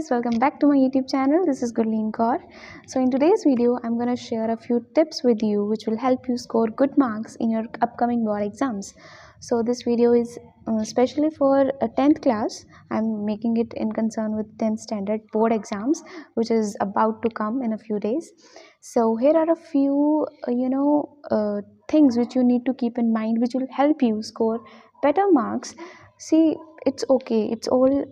guys, welcome back to my YouTube channel. This is Gurleen Kaur. So in today's video I'm going to share a few tips with you which will help you score good marks in your upcoming board exams. So this video is especially for a 10th class. I'm making it in concern with 10th standard board exams, which is about to come in a few days. So here are a few things which you need to keep in mind which will help you score better marks. See, it's okay, it's all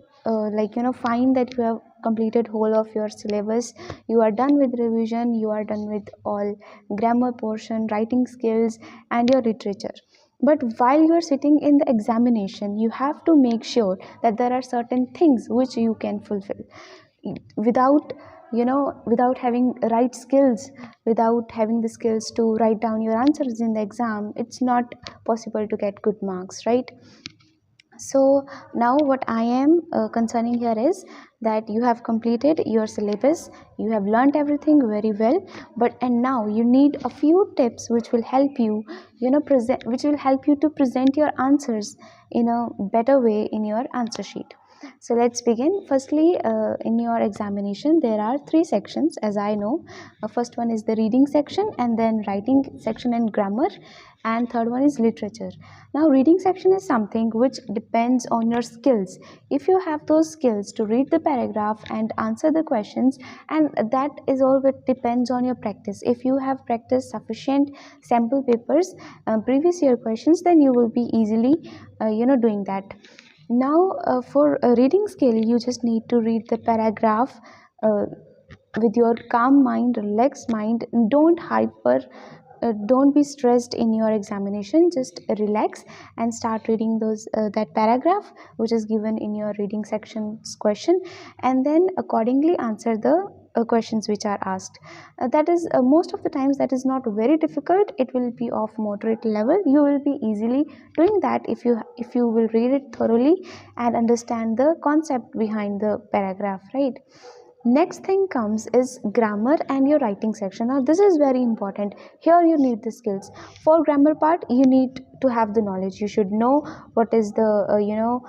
fine that you have completed whole of your syllabus, you are done with revision, you are done with all grammar portion, writing skills and your literature. But while you are sitting in the examination, you have to make sure that there are certain things which you can fulfill. Without having right skills, without having the skills to write down your answers in the exam, it's not possible to get good marks, right? So now what I am concerning here is that you have completed your syllabus, you have learned everything very well, and now you need a few tips which will help you to present your answers in a better way in your answer sheet. So let's begin. Firstly, in your examination there are 3 sections, as I know. First one is the reading section, and then writing section and grammar, and third one is literature. Now reading section is something which depends on your skills. If you have those skills to read the paragraph and answer the questions, and that is all what depends on your practice. If you have practiced sufficient sample papers, previous year questions, then you will be easily doing that. Now for a reading skill, you just need to read the paragraph with your calm mind, relaxed mind. Don't be stressed in your examination. Just relax and start reading that paragraph which is given in your reading section's question, and then accordingly answer the questions which are asked. That is most of the times that is not very difficult. It will be of moderate level. You will be easily doing that if you will read it thoroughly and understand the concept behind the paragraph, right? Next thing comes is grammar and your writing section. Now this is very important. Here you need the skills. For grammar part, you need to have the knowledge. You should know what is the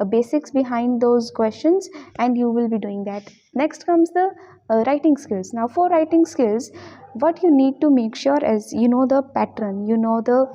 basics behind those questions, and you will be doing that. Next comes the writing skills. Now for writing skills, what you need to make sure is you know the pattern, you know the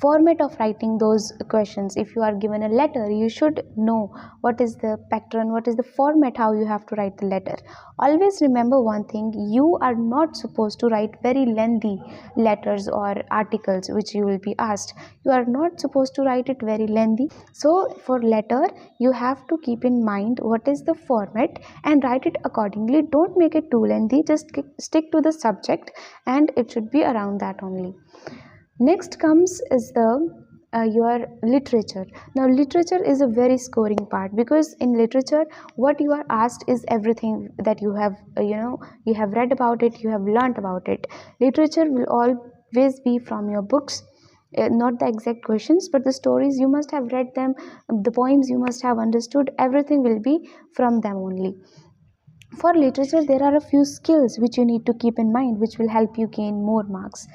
format of writing those questions. If you are given a letter, you should know what is the pattern, what is the format, how you have to write the letter. Always remember one thing: you are not supposed to write very lengthy letters or articles which you will be asked. You are not supposed to write it very lengthy. So for letter, you have to keep in mind what is the format and write it accordingly. Don't make it too lengthy, just stick to the subject, and it should be around that only. Next comes is your literature. Now literature is a very scoring part, because in literature what you are asked is everything that you have you have read about it, you have learnt about it. Literature will always be from your books, not the exact questions, but the stories you must have read them, the poems you must have understood, everything will be from them only. For literature, there are a few skills which you need to keep in mind which will help you gain more marks.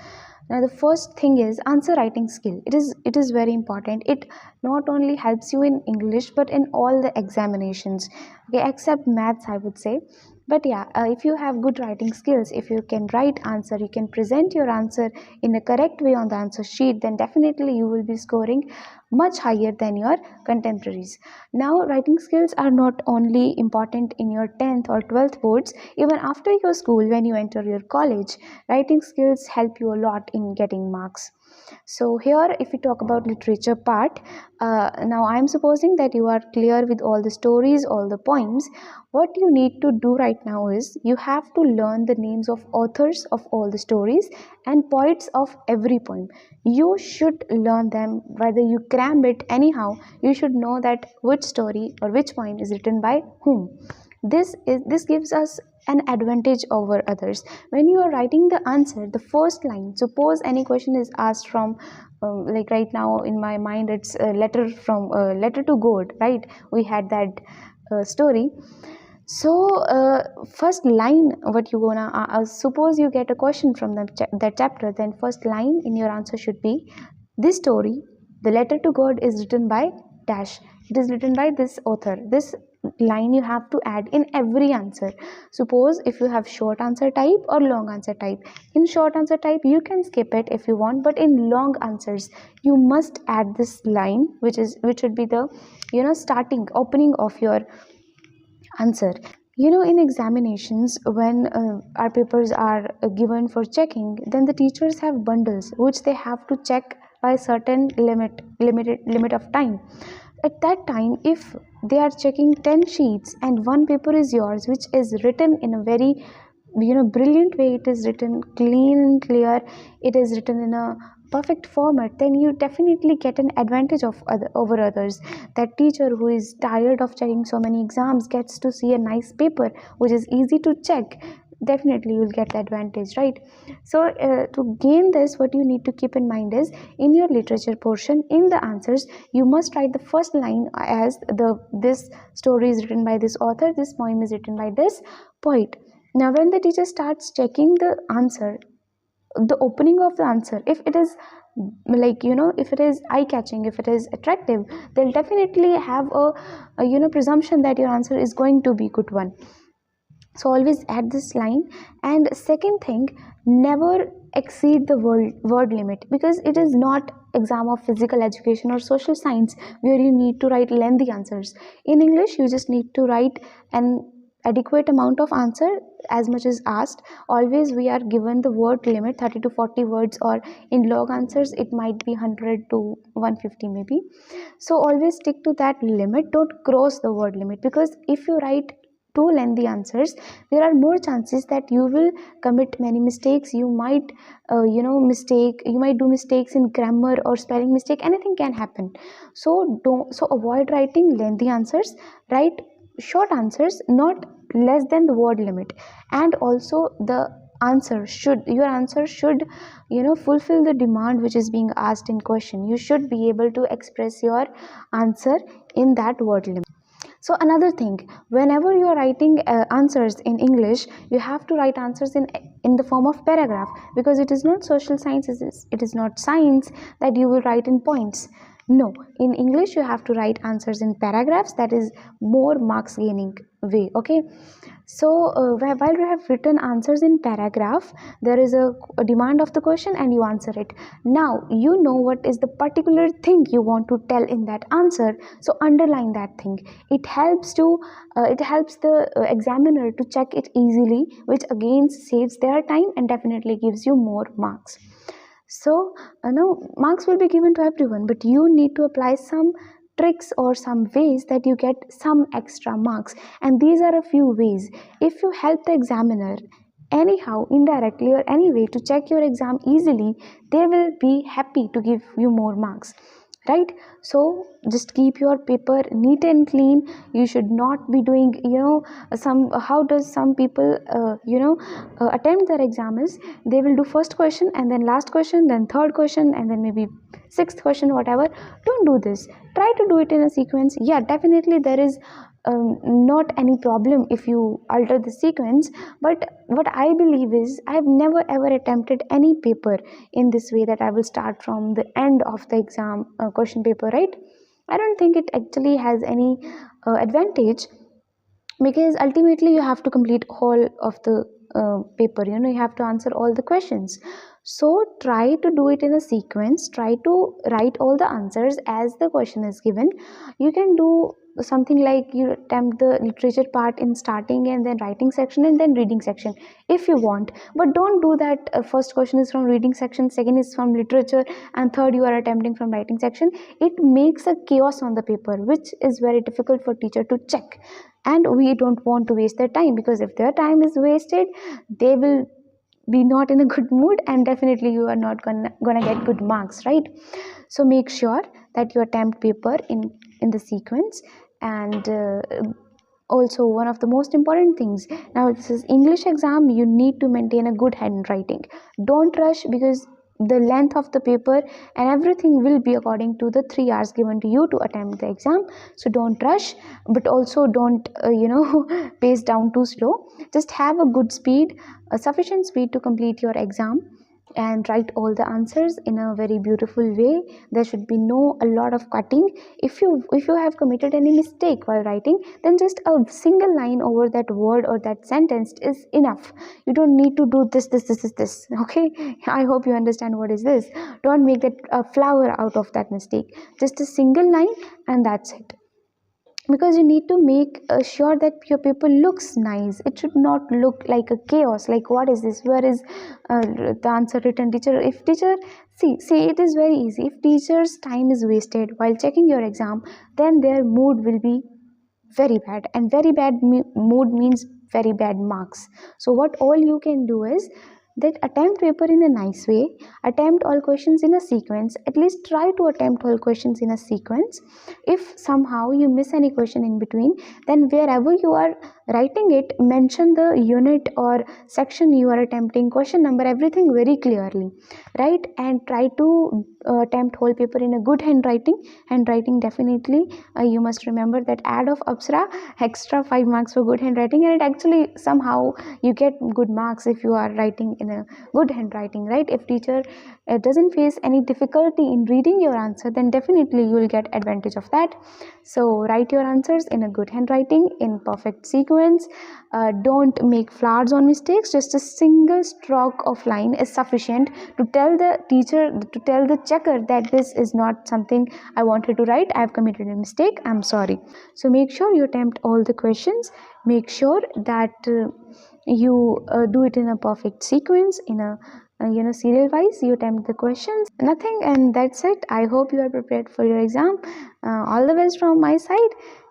Now the first thing is answer writing skill. It is very important. It not only helps you in English but in all the examinations, okay, except maths, I would say. But yeah, if you have good writing skills, if you can write answer, you can present your answer in a correct way on the answer sheet, then definitely you will be scoring much higher than your contemporaries. Now writing skills are not only important in your 10th or 12th boards. Even after your school, when you enter your college, writing skills help you a lot in getting marks. So here, if we talk about literature part, now I am supposing that you are clear with all the stories, all the poems. What you need to do right now is you have to learn the names of authors of all the stories and poets of every poem. You should learn them, whether you cram it anyhow. You should know that which story or which poem is written by whom. This gives us an advantage over others. When you are writing the answer, the first line, suppose any question is asked from like right now in my mind it's a letter to God, right? We had that story. So first line, what you gonna suppose you get a question from that chapter, then first line in your answer should be, this story, the letter to God, is written by dash. It is written by this author. This line you have to add in every answer. Suppose if you have short answer type or long answer type, in short answer type you can skip it if you want, but in long answers you must add this line, which should be the starting opening of your answer. In examinations, when our papers are given for checking, then the teachers have bundles which they have to check by a certain limit of time. At that time, if they are checking 10 sheets and one paper is yours, which is written in a very brilliant way, it is written clean and clear, it is written in a perfect format, then you definitely get an advantage over others. That teacher who is tired of checking so many exams gets to see a nice paper which is easy to check. Definitely you'll get the advantage, right? So to gain this, what you need to keep in mind is, in your literature portion, in the answers, you must write the first line as this story is written by this author, this poem is written by this poet. Now when the teacher starts checking the answer, the opening of the answer, if it is if it is eye catching, if it is attractive, they'll definitely have a presumption that your answer is going to be good one. So always add this line. And second thing, never exceed the word limit, because it is not exam of physical education or social science where you need to write lengthy answers. In English you just need to write an adequate amount of answer as much as asked. Always we are given the word limit 30 to 40 words, or in long answers it might be 100 to 150 maybe. So always stick to that limit, don't cross the word limit, because if you write too lengthy answers, there are more chances that you will commit many mistakes. You might you might do mistakes in grammar or spelling mistake, anything can happen. So avoid writing lengthy answers, write short answers, not less than the word limit. And also the your answer should fulfill the demand which is being asked in question. You should be able to express your answer in that word limit. So another thing, whenever you are writing answers in English, you have to write answers in the form of paragraph, because it is not social science, it is not science that you will write in points. No, in English you have to write answers in paragraphs. That is more marks gaining way. Okay, so while you have written answers in paragraph, there is a demand of the question and you answer it. Now you know what is the particular thing you want to tell in that answer, so underline that thing. It helps the examiner to check it easily, which again saves their time and definitely gives you more marks. So marks will be given to everyone, but you need to apply some tricks or some ways that you get some extra marks. And these are a few ways. If you help the examiner anyhow, indirectly or any way, to check your exam easily, they will be happy to give you more marks, right? So just keep your paper neat and clean. You should not be doing how does some people attempt their exams. They will do first question and then last question, then third question, and then maybe sixth question, whatever. Don't do this. Try to do it in a sequence. Yeah, definitely there is not any problem if you alter the sequence, but what I believe is, I have never ever attempted any paper in this way, that I will start from the end of the exam question paper, right? I don't think it actually has any advantage, because ultimately you have to complete all of the paper. You have to answer all the questions. So try to do it in a sequence. Try to write all the answers as the question is given. You can do something like, you attempt the literature part in starting and then writing section and then reading section if you want, but don't do that. First question is from reading section, second is from literature, and third you are attempting from writing section. It makes a chaos on the paper, which is very difficult for teacher to check, and we don't want to waste their time, because if their time is wasted, they will be not in a good mood, and definitely you are not gonna get good marks, right? So make sure that you attempt paper in the sequence. And also, one of the most important things, now this is English exam, you need to maintain a good handwriting. Don't rush, because the length of the paper and everything will be according to the 3 hours given to you to attempt the exam. So don't rush, but also don't pace down too slow. Just have a good speed, a sufficient speed to complete your exam. and write all the answers in a very beautiful way. There should be no a lot of cutting. If you have committed any mistake while writing, then just a single line over that word or that sentence is enough. You don't need to do this. Okay, I hope you understand what is this. Don't make that a flower out of that mistake. Just a single line, and that's it, because you need to make sure that your paper looks nice. It should not look like a chaos, like what is this, where is the answer written. Teacher, if teacher, see, it is very easy. If teacher's time is wasted while checking your exam, then their mood will be very bad, and very bad mood means very bad marks. So what all you can do is that attempt paper in a nice way, attempt all questions in a sequence. At least try to attempt all questions in a sequence. If somehow you miss any question in between, then wherever you are writing it, mention the unit or section you are attempting, question number, everything very clearly, right? And try to attempt whole paper in a good handwriting. Definitely you must remember that ad of Apsara, extra 5 marks for good handwriting, and it actually somehow you get good marks if you are writing in a good handwriting, right? If teacher doesn't face any difficulty in reading your answer, then definitely you will get advantage of that. So write your answers in a good handwriting, in perfect sequence. Don't make flowers on mistakes. Just a single stroke of line is sufficient to tell the teacher, to tell the checker that this is not something I wanted to write. I have committed a mistake, I'm sorry. So make sure you attempt all the questions. Make sure that you do it in a perfect sequence, in a serial wise. You attempt the questions, nothing, and that's it. I hope you are prepared for your exam. All the best from my side,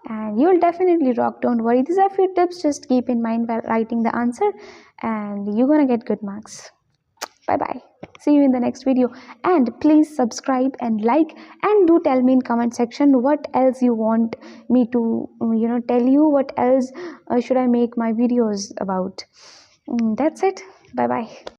and you'll definitely rock. Don't worry, these are few tips, just keep in mind while writing the answer, and you're gonna get good marks. Bye bye, see you in the next video, and please subscribe and like, and do tell me in comment section what else you want me to tell you, what else should I make my videos about. That's it. Bye bye.